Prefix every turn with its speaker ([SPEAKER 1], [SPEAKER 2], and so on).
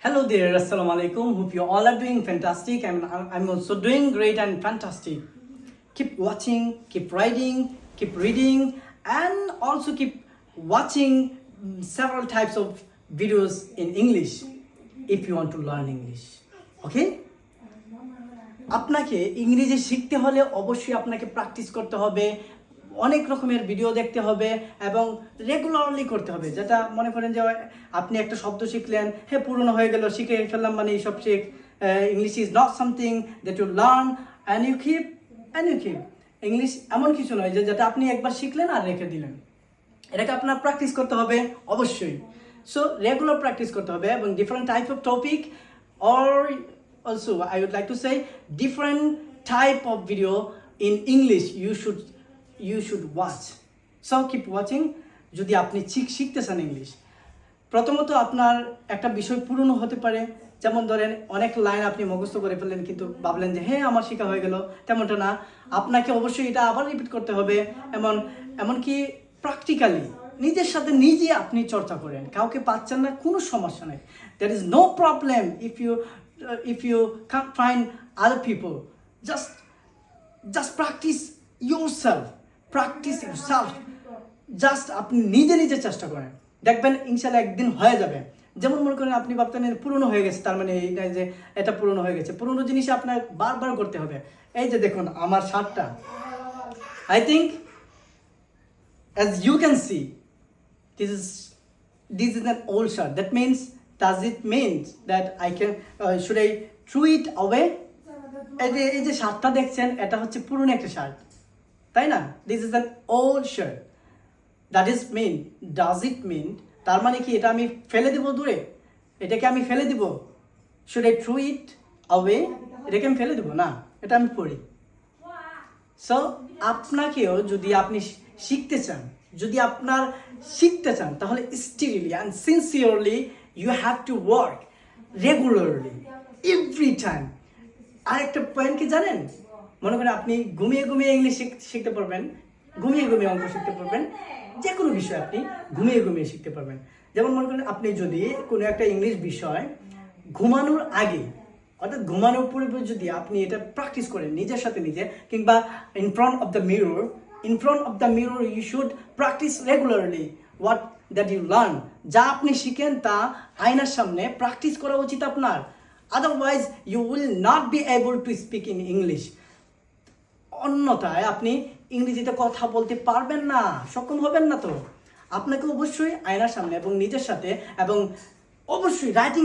[SPEAKER 1] Hello there, Assalamu alaikum. Hope you all are doing fantastic. I'm also doing great and fantastic. Keep watching, keep writing, keep reading, and also keep watching several types of videos in English if you want to learn English. Okay? আপনাকে ইংরেজি শিখতে হলে অবশ্যই আপনাকে practice করতে হবে, অনেক রকমের ভিডিও দেখতে হবে এবং রেগুলারলি করতে হবে। যেটা মনে করেন যে আপনি একটা শব্দ শিখলেন, হ্যাঁ পুরনো হয়ে গেল, শিখে ফেললাম মানে এইসব শিখ। English is not something that you learn and you keep. English এমন কিছু নয় যে যেটা আপনি একবার শিখলেন আর রেখে দিলেন। এটাকে আপনার প্র্যাকটিস করতে হবে অবশ্যই। সো রেগুলার প্র্যাকটিস করতে হবে এবং different type of topic or also I would like to say different type of video in English you should watch. So keep watching. যদি আপনি শিখতে চান ইংলিশ, প্রথমত আপনার একটা বিষয় পুরনো হতে পারে। যেমন ধরেন অনেক লাইন আপনি মুখস্থ করে ফেললেন কিন্তু ভাবলেন যে হ্যাঁ আমার শেখা হয়ে গেল, তেমনটা না। আপনাকে অবশ্যই এটা আবার রিপিট করতে হবে। এমনকি প্র্যাকটিক্যালি নিজের সাথে নিজে আপনি চর্চা করেন। কাউকে পাচ্ছেন না, কোনো সমস্যা নেই। There is no problem if you can't find other people. Just practice yourself. Just আপনি নিজে চেষ্টা করেন, দেখবেন ইনশাআল্লাহ একদিন হয়ে যাবে। যেমন মনে করেন আপনি ভাবতেন পুরনো হয়ে গেছে, তার মানে এই নয় যে এটা পুরনো হয়ে গেছে। পুরনো জিনিস আপনার বারবার করতে হবে। এই যে দেখুন আমার শার্টটা, I think as you can see this is an old shirt. That means, does it mean that I can should I throw it away? এই যে শার্টটা দেখছেন এটা হচ্ছে পুরনো একটা শার্ট, তাই না? This is an old shirt. Does it mean তার মানে কি এটা আমি ফেলে দেব দূরে? এটাকে আমি ফেলে দিব? Should I throw it away? এটাকে আমি ফেলে দেব না, এটা আমি পড়ি। সো আপনাকেও যদি আপনি শিখতে চান তাহলে steadily and sincerely you have to work regularly every time. আরেকটা পয়েন্ট কি জানেন? মনে করেন আপনি ঘুমিয়ে ইংলিশ শিখতে পারবেন, ঘুমিয়ে অঙ্ক শিখতে পারবেন, যে কোনো বিষয় আপনি ঘুমিয়ে শিখতে পারবেন। যেমন মনে করেন আপনি যদি কোনো একটা ইংলিশ বিষয় ঘুমানোর আগে অর্থাৎ ঘুমানোর পূর্বে যদি আপনি এটা প্র্যাকটিস করেন নিজের সাথে নিজে, কিংবা in front of the mirror you should practice regularly what that you learn. যা আপনি শিখেন তা আয়নার সামনে প্র্যাকটিস করা উচিত আপনার। Otherwise you will not be able to speak in English. অন্যথায় আপনি ইংরেজিতে কথা বলতে পারবেন না, সক্ষম হবেন না। তো আপনাকে অবশ্যই আয়নার সামনে এবং নিজের সাথে এবং অবশ্যই রাইটিং